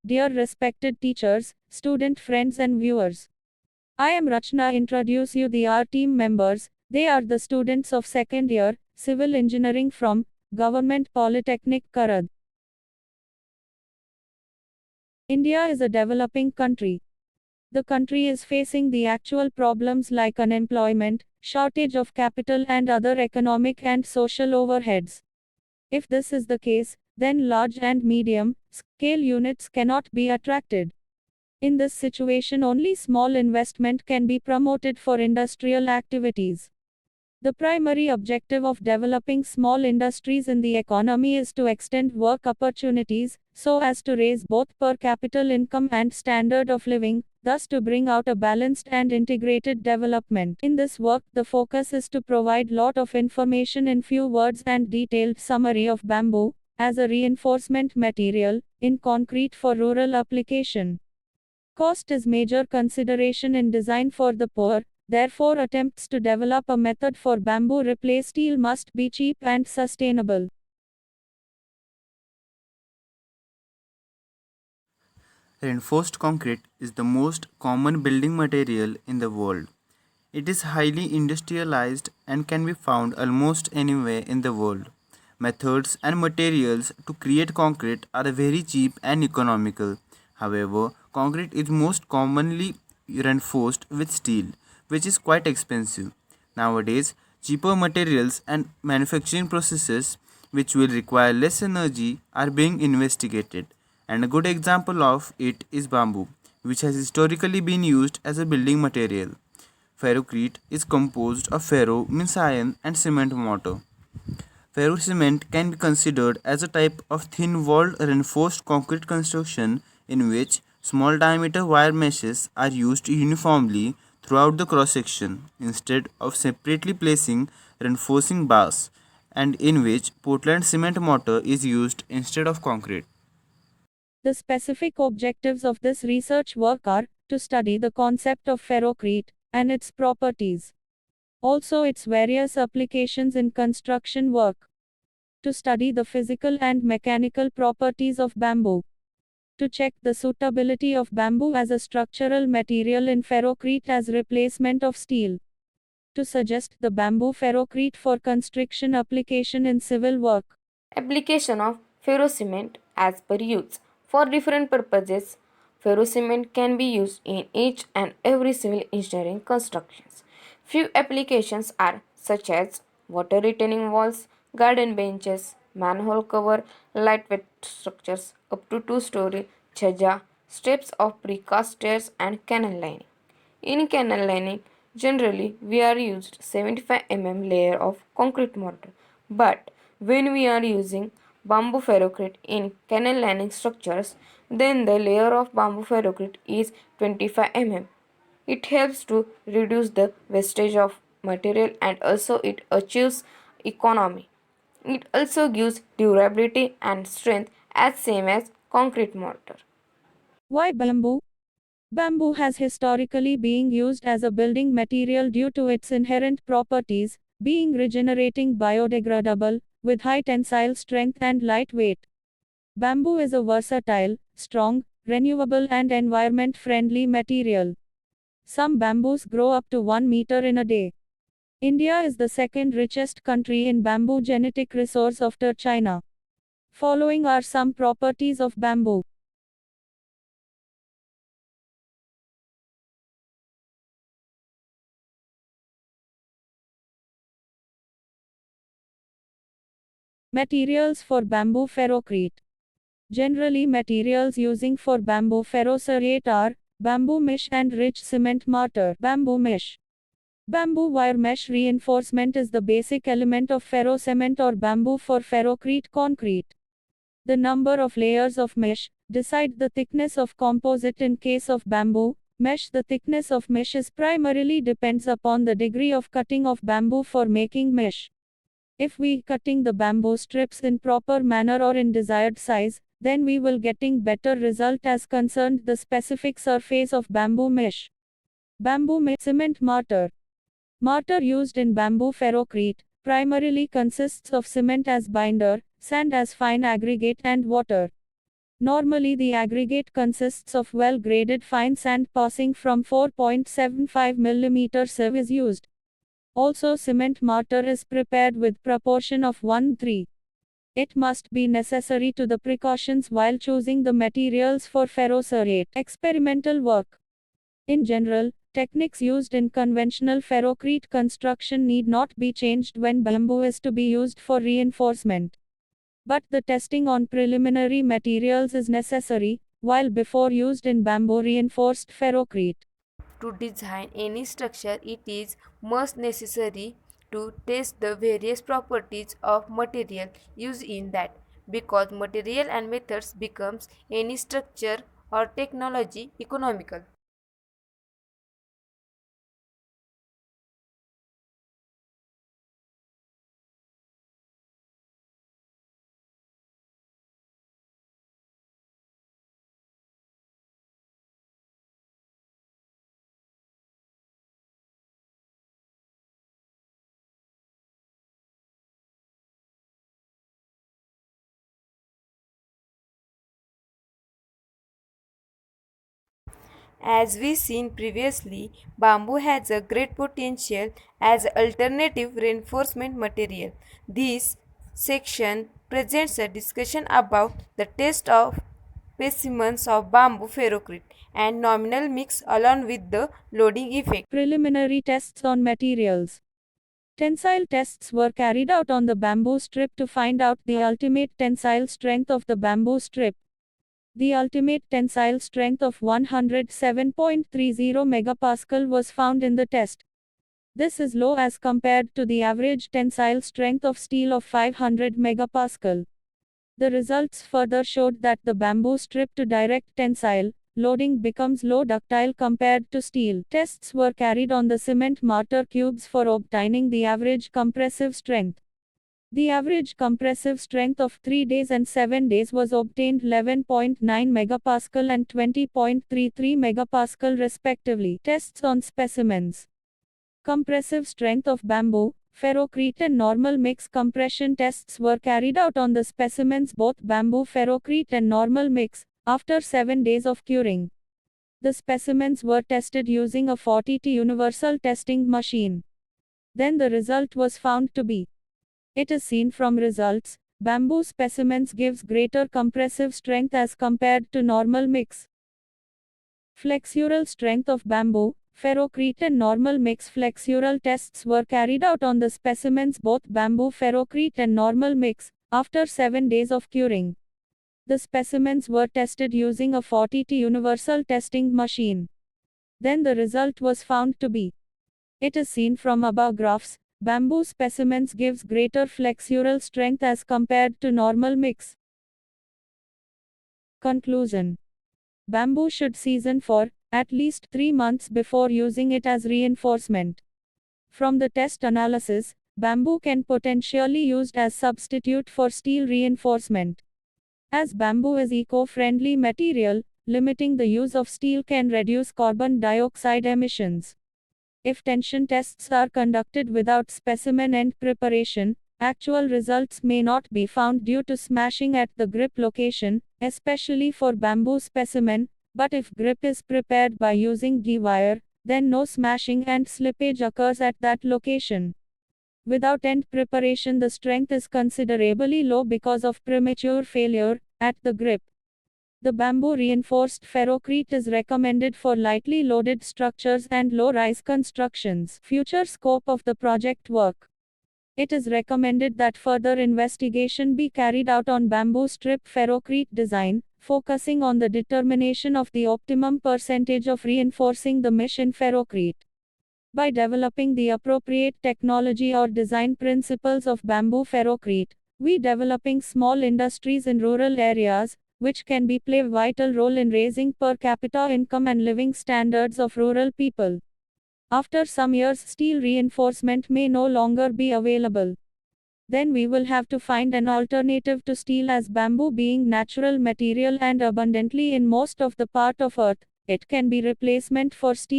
dear respected teachers, student friends and viewers. I am Rachna. Introduce you the our team members. They are the students of second year, Civil Engineering from Government Polytechnic Karad. India is a developing country. The country is facing the actual problems like unemployment, shortage of capital and other economic and social overheads. If this is the case, then large and medium scale units cannot be attracted. In this situation, only small investment can be promoted for industrial activities. The primary objective of developing small industries in the economy is to extend work opportunities, so as to raise both per capita income and standard of living, thus to bring out a balanced and integrated development. In this work, the focus is to provide lot of information in few words and detailed summary of bamboo, as a reinforcement material, in concrete for rural application. Cost is major consideration in design for the poor. Therefore, attempts to develop a method for bamboo replace steel must be cheap and sustainable. Reinforced concrete is the most common building material in the world. It is highly industrialized and can be found almost anywhere in the world. Methods and materials to create concrete are very cheap and economical. However, concrete is most commonly reinforced with steel, which is quite expensive. Nowadays, cheaper materials and manufacturing processes which will require less energy are being investigated, and a good example of it is bamboo, which has historically been used as a building material. Ferrocrete is composed of ferro means iron and cement mortar. Ferro cement can be considered as a type of thin walled reinforced concrete construction in which small diameter wire meshes are used uniformly throughout the cross section instead of separately placing reinforcing bars, and in which Portland cement mortar is used instead of concrete. The specific objectives of this research work are to study the concept of ferrocrete and its properties, also its various applications in construction work, to study the physical and mechanical properties of bamboo, to check the suitability of bamboo as a structural material in ferrocrete as replacement of steel, to suggest the bamboo ferrocrete for construction application in civil work. Application of ferrocement as per use. For different purposes, ferrocement can be used in each and every civil engineering constructions. Few applications are such as water retaining walls, garden benches, manhole cover, lightweight structures up to 2-story, chhaja, steps of precast stairs and canal lining. In canal lining, generally we are used 75 layer of concrete mortar, but when we are using bamboo ferrocrete in canal lining structures, then the layer of bamboo ferrocrete is 25 It helps to reduce the wastage of material and also it achieves economy. It also gives durability and strength as same as concrete mortar. Why bamboo? Bamboo has historically been used as a building material due to its inherent properties, being regenerating biodegradable, with high tensile strength and light weight. Bamboo is a versatile, strong, renewable and environment-friendly material. Some bamboos grow up to 1 meter in a day. India is the second richest country in bamboo genetic resource after China. Following are some properties of bamboo. Materials for bamboo ferrocrete. Generally, materials using for bamboo ferrocrete are bamboo mesh and rich cement mortar. Bamboo mesh. Bamboo wire mesh reinforcement is the basic element of ferro cement or bamboo for ferrocrete concrete. The number of layers of mesh decide the thickness of composite in case of bamboo mesh. The thickness of mesh is primarily depends upon the degree of cutting of bamboo for making mesh. If we cutting the bamboo strips in proper manner or in desired size, then we will getting better result as concerned the specific surface of bamboo mesh. Bamboo mesh cement mortar. Mortar used in bamboo ferrocrete primarily consists of cement as binder, sand as fine aggregate and water. Normally the aggregate consists of well-graded fine sand passing from 4.75 mm is used. Also cement mortar is prepared with proportion of 1:3. It must be necessary to the precautions while choosing the materials for ferrocerate. Experimental work. In general, techniques used in conventional ferrocrete construction need not be changed when bamboo is to be used for reinforcement. But the testing on preliminary materials is necessary, while before used in bamboo reinforced ferrocrete. To design any structure, it is most necessary to test the various properties of material used in that, because material and methods becomes any structure or technology economical. As we seen previously, bamboo has a great potential as alternative reinforcement material. This section presents a discussion about the test of specimens of bamboo ferrocrete and nominal mix along with the loading effect. Preliminary tests on materials. Tensile tests were carried out on the bamboo strip to find out the ultimate tensile strength of the bamboo strip. The ultimate tensile strength of 107.30 megapascal was found in the test. This is low as compared to the average tensile strength of steel of 500 megapascal. The results further showed that the bamboo strip to direct tensile loading becomes low ductile compared to steel. Tests were carried on the cement mortar cubes for obtaining the average compressive strength. The average compressive strength of 3 days and 7 days was obtained 11.9 megapascal and 20.33 megapascal respectively. Tests on specimens. Compressive strength of bamboo, ferrocrete and normal mix compression tests were carried out on the specimens both bamboo ferrocrete and normal mix, after 7 days of curing. The specimens were tested using a 40T universal testing machine. Then the result was found to be. It is seen from results, bamboo specimens gives greater compressive strength as compared to normal mix. Flexural strength of bamboo, ferrocrete and normal mix flexural tests were carried out on the specimens both bamboo ferrocrete and normal mix, after 7 days of curing. The specimens were tested using a 40T universal testing machine. Then the result was found to be. It is seen from above graphs, bamboo specimens gives greater flexural strength as compared to normal mix. Conclusion. Bamboo should season for at least 3 months before using it as reinforcement. From the test analysis, bamboo can potentially used as substitute for steel reinforcement. As bamboo is eco-friendly material, limiting the use of steel can reduce carbon dioxide emissions. If tension tests are conducted without specimen end preparation, actual results may not be found due to smashing at the grip location, especially for bamboo specimen, but if grip is prepared by using G-wire, then no smashing and slippage occurs at that location. Without end preparation the strength is considerably low because of premature failure at the grip. The bamboo reinforced ferrocrete is recommended for lightly loaded structures and low-rise constructions. Future scope of the project work. It is recommended that further investigation be carried out on bamboo strip ferrocrete design, focusing on the determination of the optimum percentage of reinforcing the mesh in ferrocrete. By developing the appropriate technology or design principles of bamboo ferrocrete, we developing small industries in rural areas, which can be play vital role in raising per capita income and living standards of rural people. After some years steel reinforcement may no longer be available. Then we will have to find an alternative to steel as bamboo being natural material and abundantly in most of the part of earth, it can be replacement for steel.